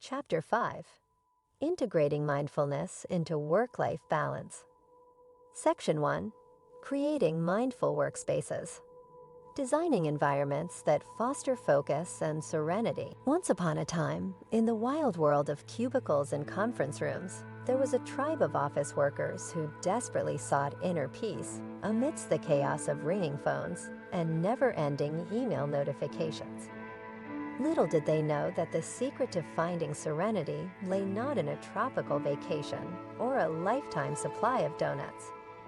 Chapter 5. Integrating Mindfulness into Work-Life Balance. Section 1. Creating Mindful Workspaces. Designing environments that foster focus and serenity. Once upon a time, in the wild world of cubicles and conference rooms, there was a tribe of office workers who desperately sought inner peace amidst the chaos of ringing phones and never-ending email notifications. Little did they know that the secret to finding serenity lay not in a tropical vacation or a lifetime supply of donuts,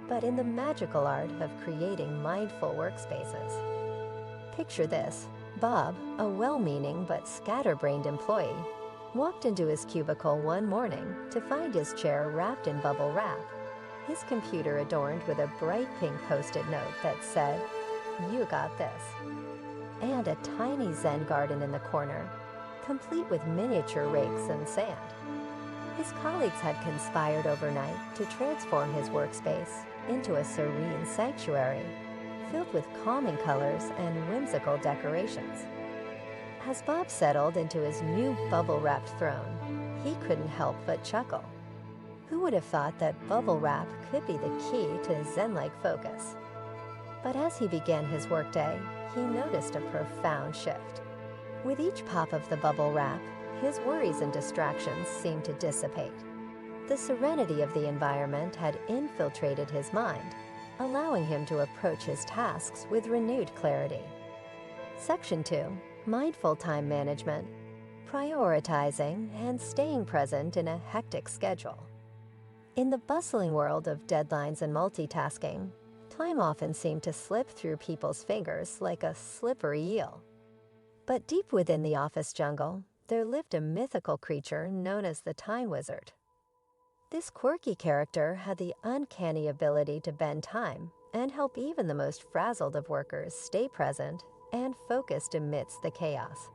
but in the magical art of creating mindful workspaces. Picture this. Bob, a well-meaning but scatterbrained employee, walked into his cubicle one morning to find his chair wrapped in bubble wrap, his computer adorned with a bright pink post-it note that said, "You got this," and a tiny Zen garden in the corner, complete with miniature rakes and sand. His colleagues had conspired overnight to transform his workspace into a serene sanctuary, filled with calming colors and whimsical decorations. As Bob settled into his new bubble-wrapped throne, he couldn't help but chuckle. Who would have thought that bubble wrap could be the key to Zen-like focus? But as he began his workday, he noticed a profound shift. With each pop of the bubble wrap, his worries and distractions seemed to dissipate. The serenity of the environment had infiltrated his mind, allowing him to approach his tasks with renewed clarity. Section 2. Mindful Time Management. Prioritizing and staying present in a hectic schedule. In the bustling world of deadlines and multitasking, time often seemed to slip through people's fingers like a slippery eel. But deep within the office jungle, there lived a mythical creature known as the Time Wizard. This quirky character had the uncanny ability to bend time and help even the most frazzled of workers stay present and focused amidst the chaos.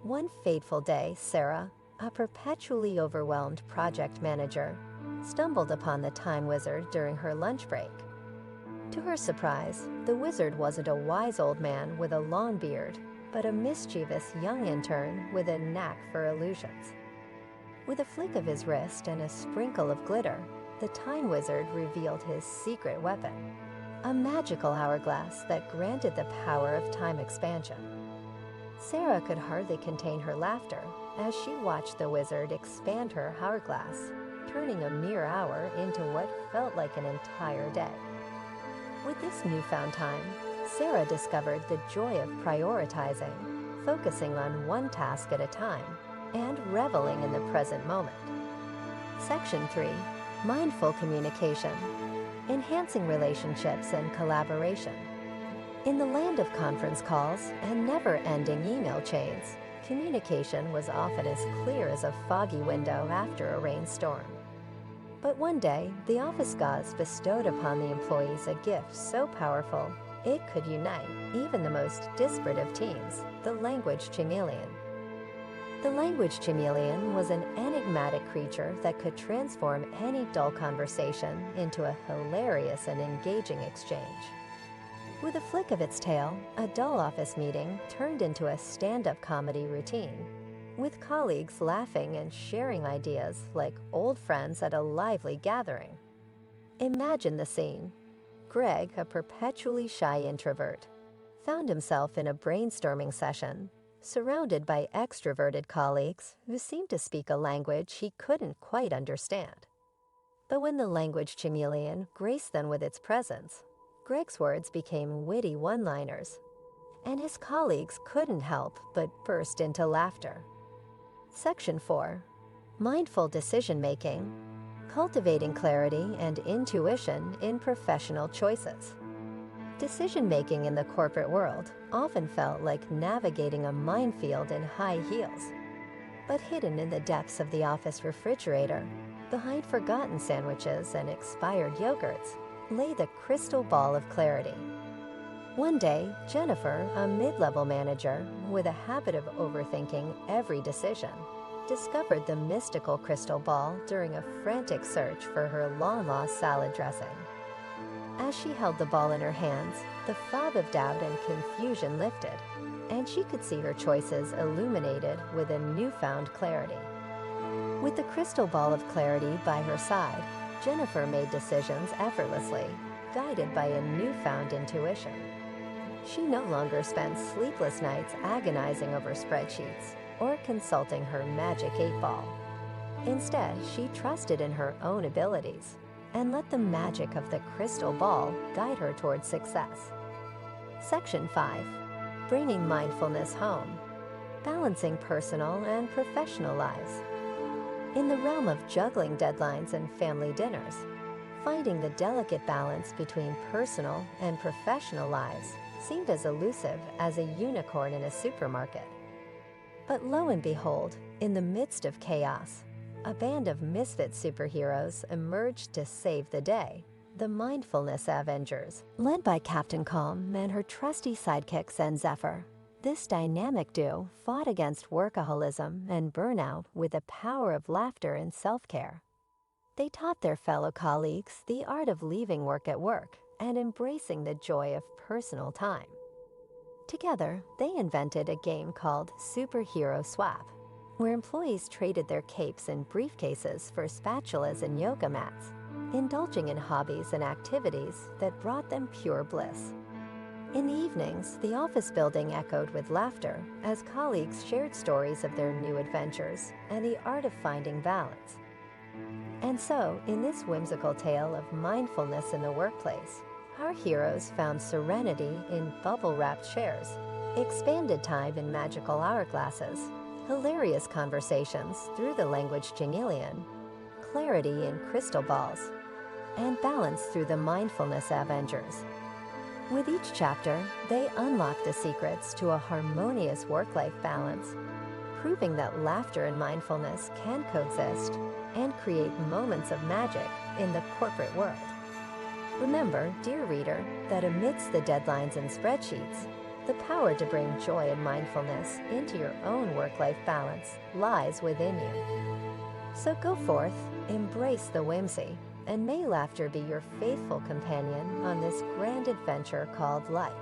One fateful day, Sarah, a perpetually overwhelmed project manager, stumbled upon the Time Wizard during her lunch break. To her surprise, the wizard wasn't a wise old man with a long beard, but a mischievous young intern with a knack for illusions. With a flick of his wrist and a sprinkle of glitter, the Time Wizard revealed his secret weapon, a magical hourglass that granted the power of time expansion. Sarah could hardly contain her laughter as she watched the wizard expand her hourglass, turning a mere hour into what felt like an entire day. With this newfound time, Sarah discovered the joy of prioritizing, focusing on one task at a time, and reveling in the present moment. Section 3. Mindful Communication. Enhancing relationships and collaboration. In the land of conference calls and never-ending email chains, communication was often as clear as a foggy window after a rainstorm. But one day, the office gods bestowed upon the employees a gift so powerful it could unite even the most disparate of teams, the language chameleon. The language chameleon was an enigmatic creature that could transform any dull conversation into a hilarious and engaging exchange. With a flick of its tail, a dull office meeting turned into a stand-up comedy routine, with colleagues laughing and sharing ideas like old friends at a lively gathering. Imagine the scene. Greg, a perpetually shy introvert, found himself in a brainstorming session, surrounded by extroverted colleagues who seemed to speak a language he couldn't quite understand. But when the language chameleon graced them with its presence, Greg's words became witty one-liners, and his colleagues couldn't help but burst into laughter. Section 4. Mindful Decision-Making. Cultivating clarity and intuition in professional choices. Decision-making in the corporate world often felt like navigating a minefield in high heels. But hidden in the depths of the office refrigerator, behind forgotten sandwiches and expired yogurts, lay the crystal ball of clarity. One day, Jennifer, a mid-level manager with a habit of overthinking every decision, discovered the mystical crystal ball during a frantic search for her long-lost salad dressing. As she held the ball in her hands, the fog of doubt and confusion lifted, and she could see her choices illuminated with a newfound clarity. With the crystal ball of clarity by her side, Jennifer made decisions effortlessly, guided by a newfound intuition. She no longer spent sleepless nights agonizing over spreadsheets or consulting her magic 8-ball. Instead, she trusted in her own abilities and let the magic of the crystal ball guide her towards success. Section 5. Bringing mindfulness home. Balancing personal and professional lives. In the realm of juggling deadlines and family dinners, finding the delicate balance between personal and professional lives seemed as elusive as a unicorn in a supermarket. But lo and behold, in the midst of chaos, a band of misfit superheroes emerged to save the day, the Mindfulness Avengers, led by Captain Calm and her trusty sidekicks and Zephyr. This dynamic duo fought against workaholism and burnout with the power of laughter and self-care. They taught their fellow colleagues the art of leaving work at work and embracing the joy of personal time. Together, they invented a game called Superhero Swap, where employees traded their capes and briefcases for spatulas and yoga mats, indulging in hobbies and activities that brought them pure bliss. In the evenings, the office building echoed with laughter as colleagues shared stories of their new adventures and the art of finding balance. And so, in this whimsical tale of mindfulness in the workplace, our heroes found serenity in bubble-wrapped chairs, expanded time in magical hourglasses, hilarious conversations through the language Jingilian, clarity in crystal balls, and balance through the Mindfulness Avengers. With each chapter, they unlock the secrets to a harmonious work-life balance, proving that laughter and mindfulness can coexist and create moments of magic in the corporate world. Remember, dear reader, that amidst the deadlines and spreadsheets, the power to bring joy and mindfulness into your own work-life balance lies within you. So go forth, embrace the whimsy, and may laughter be your faithful companion on this grand adventure called life.